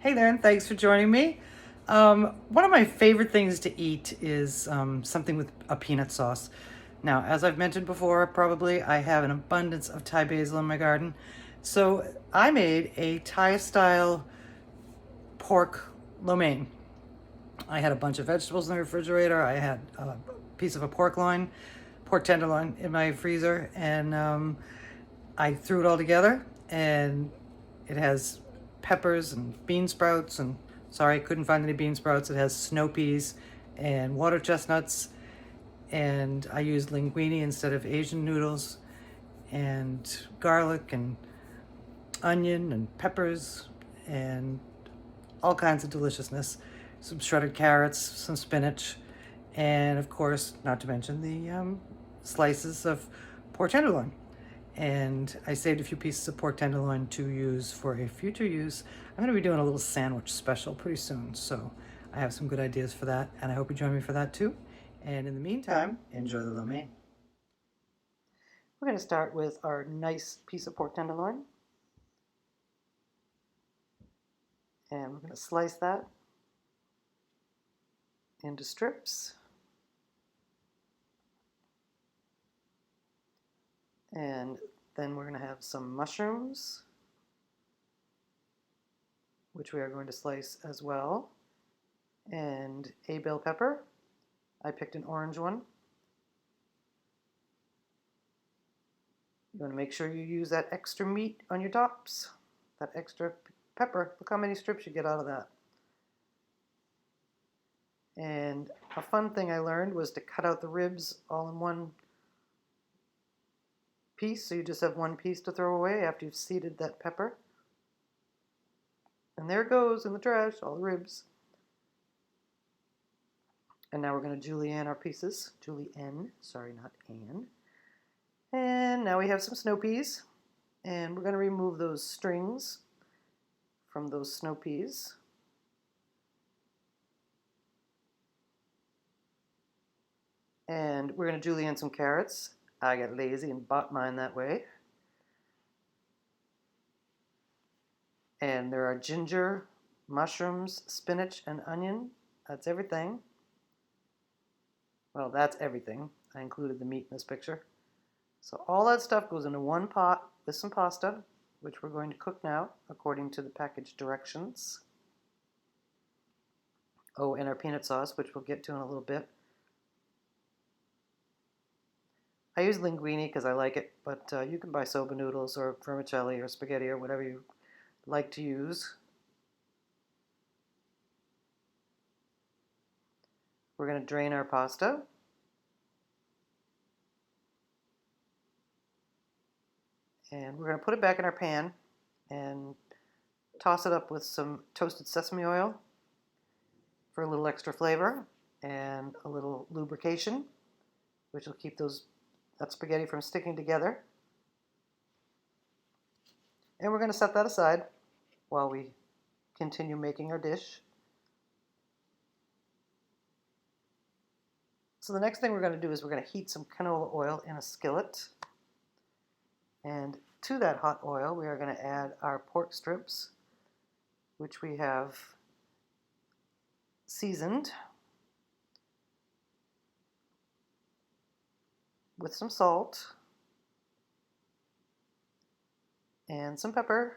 Hey there, and thanks for joining me. One of my favorite things to eat is something with a peanut sauce. Now, as I've mentioned before, probably I have an abundance of Thai basil in my garden. So I made a Thai-style pork lo mein. I had a bunch of vegetables in the refrigerator. I had a piece of a pork tenderloin in my freezer, and I threw it all together, and it has peppers and bean sprouts, and sorry, I couldn't find any bean sprouts. It has snow peas and water chestnuts, and I used linguine instead of Asian noodles, and garlic and onion and peppers and all kinds of deliciousness. Some shredded carrots, some spinach, and of course, not to mention the slices of pork tenderloin. And I saved a few pieces of pork tenderloin to use for a future use. I'm going to be doing a little sandwich special pretty soon, so I have some good ideas for that, and I hope you join me for that too. And in the meantime, enjoy the lo mein. We're going to start with our nice piece of pork tenderloin, and we're going to slice that into strips. And then we're going to have some mushrooms, which we are going to slice as well, and a bell pepper. I picked an orange one. You want to make sure you use that extra meat on your tops, that extra pepper. Look how many strips you get out of that. And a fun thing I learned was to cut out the ribs all in one piece, so you just have one piece to throw away after you've seeded that pepper. And there it goes in the trash, all the ribs. And now we're going to julienne our pieces. Julienne, sorry, not Anne. And now we have some snow peas. And we're going to remove those strings from those snow peas. And we're going to julienne some carrots. I got lazy and bought mine that way. And there are ginger, mushrooms, spinach, and onion. That's everything. Well, that's everything. I included the meat in this picture. So all that stuff goes into one pot with some pasta, which we're going to cook now according to the package directions. Oh, and our peanut sauce, which we'll get to in a little bit. I use linguine because I like it, but you can buy soba noodles or vermicelli or spaghetti or whatever you like to use. We're going to drain our pasta. And we're going to put it back in our pan and toss it up with some toasted sesame oil for a little extra flavor and a little lubrication, which will keep that spaghetti from sticking together. And we're going to set that aside while we continue making our dish. So the next thing we're going to do is we're going to heat some canola oil in a skillet. And to that hot oil, we are going to add our pork strips, which we have seasoned with some salt and some pepper.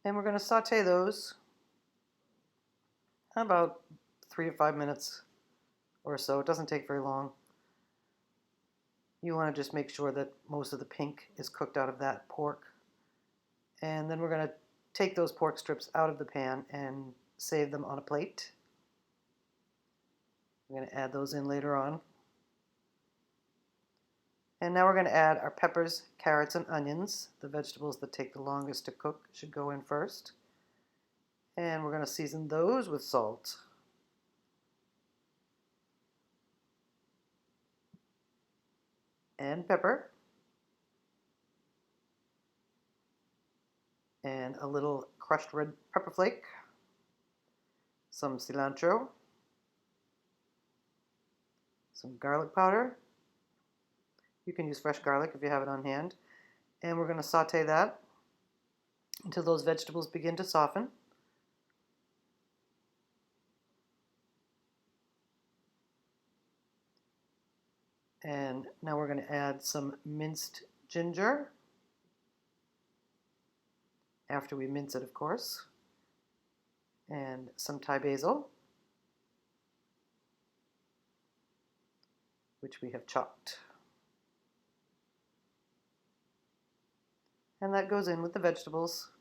And we're going to saute those about 3 to 5 minutes or so. It doesn't take very long. You want to just make sure that most of the pink is cooked out of that pork. And then we're going to take those pork strips out of the pan and save them on a plate. We're going to add those in later on. And now we're going to add our peppers, carrots, and onions. The vegetables that take the longest to cook should go in first. And we're going to season those with salt. And pepper. And a little crushed red pepper flake. Some cilantro. Some garlic powder. You can use fresh garlic if you have it on hand. And we're going to saute that until those vegetables begin to soften. And now we're going to add some minced ginger, after we mince it, of course, and some Thai basil, which we have chopped. And that goes in with the vegetables.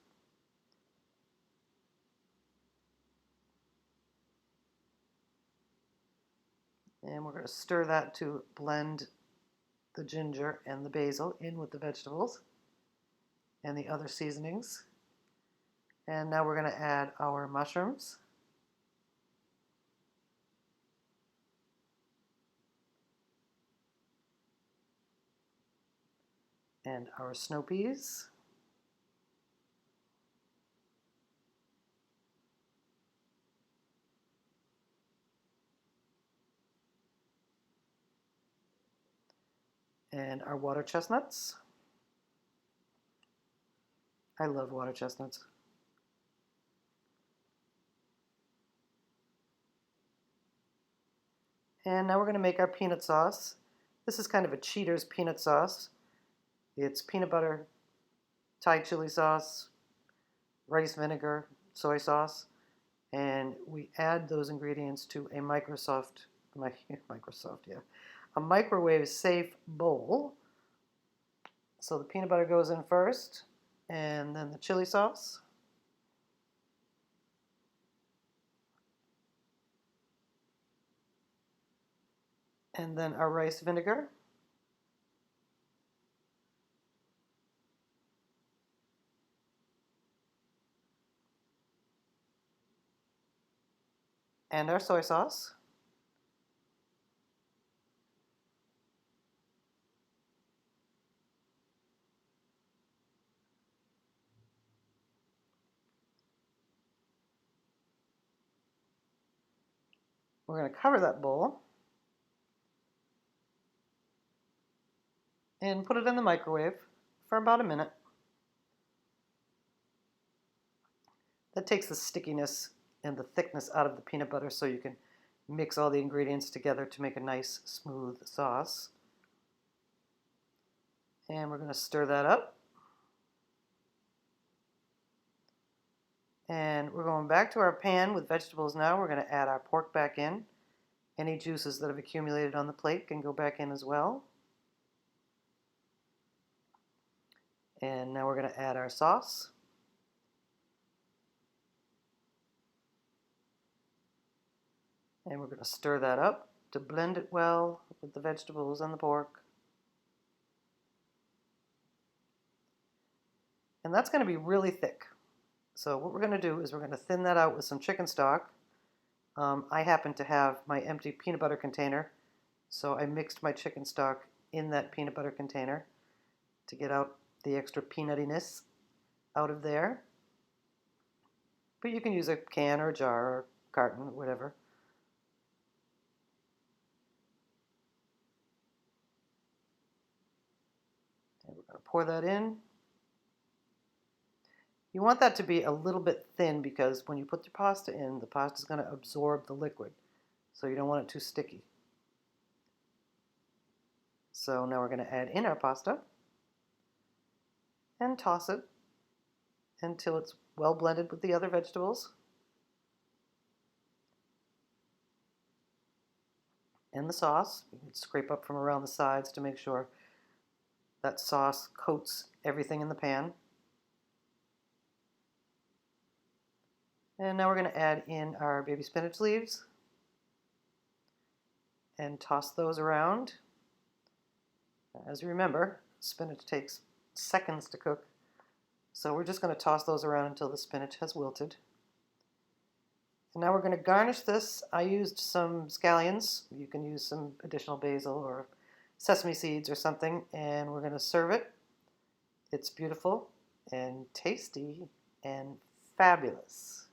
And we're going to stir that to blend the ginger and the basil in with the vegetables and the other seasonings. And now we're going to add our mushrooms. And our snow peas. And our water chestnuts. I love water chestnuts. And now we're going to make our peanut sauce. This is kind of a cheater's peanut sauce. It's peanut butter, Thai chili sauce, rice vinegar, soy sauce, and we add those ingredients to a a microwave safe bowl. So the peanut butter goes in first, and then the chili sauce. And then our rice vinegar. And our soy sauce. We're going to cover that bowl and put it in the microwave for about a minute. That takes the stickiness and the thickness out of the peanut butter so you can mix all the ingredients together to make a nice smooth sauce. And we're going to stir that up. And we're going back to our pan with vegetables now. We're going to add our pork back in. Any juices that have accumulated on the plate can go back in as well. And now we're going to add our sauce. And we're going to stir that up to blend it well with the vegetables and the pork. And that's going to be really thick. So what we're going to do is we're going to thin that out with some chicken stock. I happen to have my empty peanut butter container, so I mixed my chicken stock in that peanut butter container to get out the extra peanuttiness out of there. But you can use a can or a jar or carton or whatever. And we're going to pour that in. You want that to be a little bit thin because when you put the pasta in, the pasta is going to absorb the liquid. So you don't want it too sticky. So now we're going to add in our pasta and toss it until it's well blended with the other vegetables. And the sauce. You can scrape up from around the sides to make sure that sauce coats everything in the pan. And now we're going to add in our baby spinach leaves and toss those around. As you remember, spinach takes seconds to cook, so we're just going to toss those around until the spinach has wilted. And now we're going to garnish this. I used some scallions. You can use some additional basil or sesame seeds or something, and we're going to serve it. It's beautiful and tasty and fabulous.